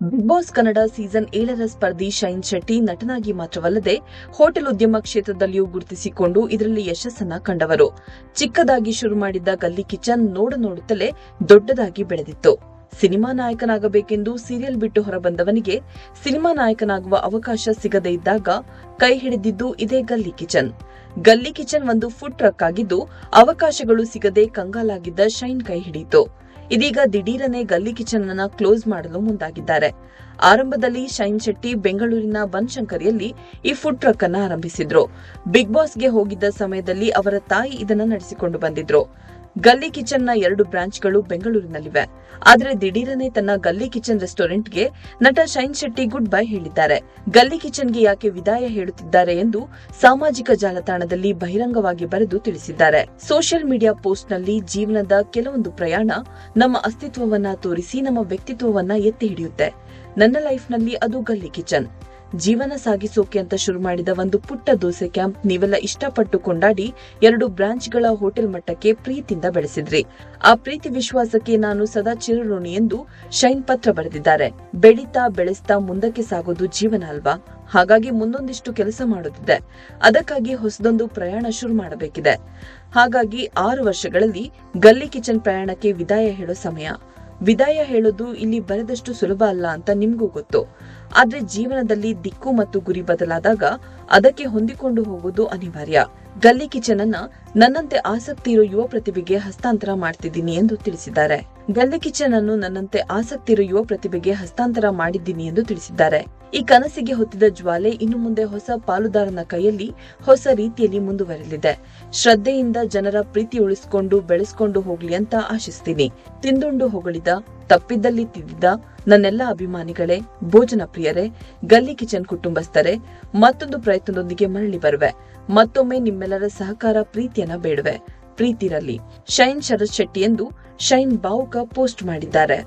Big Boss Kannada season 7ರ ಸ್ಪರ್ಧಿ ಶೈನ್ ಶೆಟ್ಟಿ ನಟನಾಗಿ ಮಾತ್ರವಲ್ಲದೆ ಹೋಟೆಲ್ ಉದ್ಯಮ ಕ್ಷೇತ್ರದಲ್ಲಿಯೂ ಗುರುತಿಸಿಕೊಂಡು ಇದರಲ್ಲಿ ಯಶಸ್ಸನ್ನ ಕಂಡವರು. ಚಿಕ್ಕದಾಗಿ ಶುರು ಮಾಡಿದ್ದ ಗಲ್ಲಿ ಕಿಚನ್ ನೋಡುತ್ತಲೇ ದೊಡ್ಡದಾಗಿ ಬೆಳೆದಿತ್ತು. ಸಿನಿಮಾ ನಾಯಕನಾಗಬೇಕೆಂದು ಸೀರಿಯಲ್ ಬಿಟ್ಟು ಹೊರಬಂದವನಿಗೆ ಸಿನಿಮಾ ನಾಯಕನಾಗುವ ಅವಕಾಶ ಸಿಗದೇ ಇದ್ದಾಗ ಕೈ ಹಿಡಿದಿದ್ದು ಇದೇ ಗಲ್ಲಿ ಕಿಚನ್. ಗಲ್ಲಿ ಕಿಚನ್ ಒಂದು ಫುಡ್ ಟ್ರಕ್ ಆಗಿದ್ದು ಅವಕಾಶಗಳು ಸಿಗದೆ ಕಂಗಾಲಾಗಿದ್ದ ಶೈನ್ ಕೈ ಹಿಡಿಯಿತು. ಇದೀಗ ದಿಢೀರನೆ ಗಲ್ಲಿ ಕಿಚನ್ ಅನ್ನ ಕ್ಲೋಸ್ ಮಾಡಲು ಮುಂದಾಗಿದ್ದಾರೆ. ಆರಂಭದಲ್ಲಿ ಶೈನ್ ಶೆಟ್ಟಿ ಬೆಂಗಳೂರಿನ ಬನಶಂಕರಿಯಲ್ಲಿ ಈ ಫುಡ್ ಟ್ರಕ್ ಅನ್ನ ಆರಂಭಿಸಿದ್ರು. ಬಿಗ್ ಬಾಸ್ಗೆ ಹೋಗಿದ್ದ ಸಮಯದಲ್ಲಿ ಅವರ ತಾಯಿ ಇದನ್ನ ನಡೆಸಿಕೊಂಡು ಬಂದಿದ್ರು. ಗಲ್ಲಿ ಕಿಚನ್ನ 2 ಬ್ರಾಂಚ್ಗಳು ಬೆಂಗಳೂರಿನಲ್ಲಿವೆ. ಆದರೆ ದಿಢೀರನೆ ತನ್ನ ಗಲ್ಲಿ ಕಿಚನ್ ರೆಸ್ಟೋರೆಂಟ್ಗೆ ನಟ ಶೈನ್ ಶೆಟ್ಟಿ ಗುಡ್ ಬೈ ಹೇಳಿದ್ದಾರೆ. ಗಲ್ಲಿ ಕಿಚನ್ಗೆ ಯಾಕೆ ವಿದಾಯ ಹೇಳುತ್ತಿದ್ದಾರೆ ಎಂದು ಸಾಮಾಜಿಕ ಜಾಲತಾಣದಲ್ಲಿ ಬಹಿರಂಗವಾಗಿ ಬರೆದು ತಿಳಿಸಿದ್ದಾರೆ. ಸೋಷಿಯಲ್ ಮೀಡಿಯಾ ಪೋಸ್ಟ್ನಲ್ಲಿ ಜೀವನದ ಕೆಲವೊಂದು ಪ್ರಯಾಣ ನಮ್ಮ ಅಸ್ತಿತ್ವವನ್ನ ತೋರಿಸಿ ನಮ್ಮ ವ್ಯಕ್ತಿತ್ವವನ್ನ ಎತ್ತಿ ಹಿಡಿಯುತ್ತೆ. ನನ್ನ ಲೈಫ್ನಲ್ಲಿ ಅದು ಗಲ್ಲಿ ಕಿಚನ್. ಜೀವನ ಸಾಗಿಸೋಕೆ ಅಂತ ಶುರು ಮಾಡಿದ ಒಂದು ಪುಟ್ಟ ದೋಸೆ ಕ್ಯಾಂಪ್ ನೀವೆಲ್ಲ ಇಷ್ಟಪಟ್ಟು ಕೊಂಡಾಡಿ 2 ಬ್ರಾಂಚ್ಗಳ ಹೋಟೆಲ್ ಮಟ್ಟಕ್ಕೆ ಪ್ರೀತಿಯಿಂದ ಬೆಳೆಸಿದ್ರಿ. ಆ ಪ್ರೀತಿ ವಿಶ್ವಾಸಕ್ಕೆ ನಾನು ಸದಾ ಚಿರಋಣಿ ಎಂದು ಶೈನ್ ಪತ್ರ ಬರೆದಿದ್ದಾರೆ. ಬೆಳೆಸ್ತಾ ಮುಂದಕ್ಕೆ ಸಾಗೋದು ಜೀವನ ಅಲ್ವಾ? ಹಾಗಾಗಿ ಮುಂದೊಂದಿಷ್ಟು ಕೆಲಸ ಮಾಡೋದಿದೆ. ಅದಕ್ಕಾಗಿ ಹೊಸದೊಂದು ಪ್ರಯಾಣ ಶುರು ಮಾಡಬೇಕಿದೆ. ಹಾಗಾಗಿ 6 ವರ್ಷಗಳಲ್ಲಿ ಗಲ್ಲಿ ಕಿಚನ್ ಪ್ರಯಾಣಕ್ಕೆ ವಿದಾಯ ಹೇಳೋ ಸಮಯ. ವಿದಾಯ ಹೇಳೋದು ಇಲ್ಲಿ ಬರೆದಷ್ಟು ಸುಲಭ ಅಲ್ಲ ಅಂತ ನಿಮ್ಗೂ ಗೊತ್ತು. ಆದ್ರೆ ಜೀವನದಲ್ಲಿ ದಿಕ್ಕು ಮತ್ತು ಗುರಿ ಬದಲಾದಾಗ ಅದಕ್ಕೆ ಹೊಂದಿಕೊಂಡು ಹೋಗೋದು ಅನಿವಾರ್ಯ. ಗಲ್ಲಿ ಕಿಚನ್ ಅನ್ನ ನನ್ನಂತೆ ಆಸಕ್ತಿ ಇರೋ ಯುವ ಪ್ರತಿಭೆಗೆ ಹಸ್ತಾಂತರ ಮಾಡ್ತಿದ್ದೀನಿ ಎಂದು ತಿಳಿಸಿದ್ದಾರೆ. ಗಲ್ಲಿ ಕಿಚನ್ ಅನ್ನು ನನ್ನಂತೆ ಆಸಕ್ತಿ ಇರೋ ಯುವ ಪ್ರತಿಭೆಗೆ ಹಸ್ತಾಂತರ ಮಾಡಿದ್ದೀನಿ ಎಂದು ತಿಳಿಸಿದ್ದಾರೆ. ಈ ಕನಸಿಗೆ ಹೊತ್ತಿದ ಜ್ವಾಲೆ ಇನ್ನು ಮುಂದೆ ಹೊಸ ಪಾಲುದಾರನ ಕೈಯಲ್ಲಿ ಹೊಸ ರೀತಿಯಲ್ಲಿ ಮುಂದುವರೆಯಲಿದೆ. ಶ್ರದ್ಧೆಯಿಂದ ಜನರ ಪ್ರೀತಿ ಉಳಿಸಿಕೊಂಡು ಬೆಳೆಸಿಕೊಂಡು ಹೋಗ್ಲಿ ಅಂತ ಆಶಿಸ್ತೀನಿ. ತಿಂದುಂಡು ಹೊಗಳಿದ, ತಪ್ಪಿದ್ದಲ್ಲಿ ತಿದ್ದಿದ ನನ್ನೆಲ್ಲ ಅಭಿಮಾನಿಗಳೇ, ಭೋಜನ ಪ್ರಿಯರೇ, ಗಲ್ಲಿ ಕಿಚನ್ ಕುಟುಂಬಸ್ಥರೇ, ಮತ್ತೊಂದು ಪ್ರಯತ್ನದೊಂದಿಗೆ ಮರಳಿ ಬರುವೆ. ಮತ್ತೊಮ್ಮೆ ನಿಮ್ಮೆಲ್ಲರ ಸಹಕಾರ ಪ್ರೀತಿಯನ್ನ ಬೇಡುವೆ. ಪ್ರೀತಿರಲಿ. ಶೈನ್ ಶರತ್ ಶೆಟ್ಟಿ ಎಂದು ಶೈನ್ ಭಾವುಕ ಪೋಸ್ಟ್ ಮಾಡಿದ್ದಾರೆ.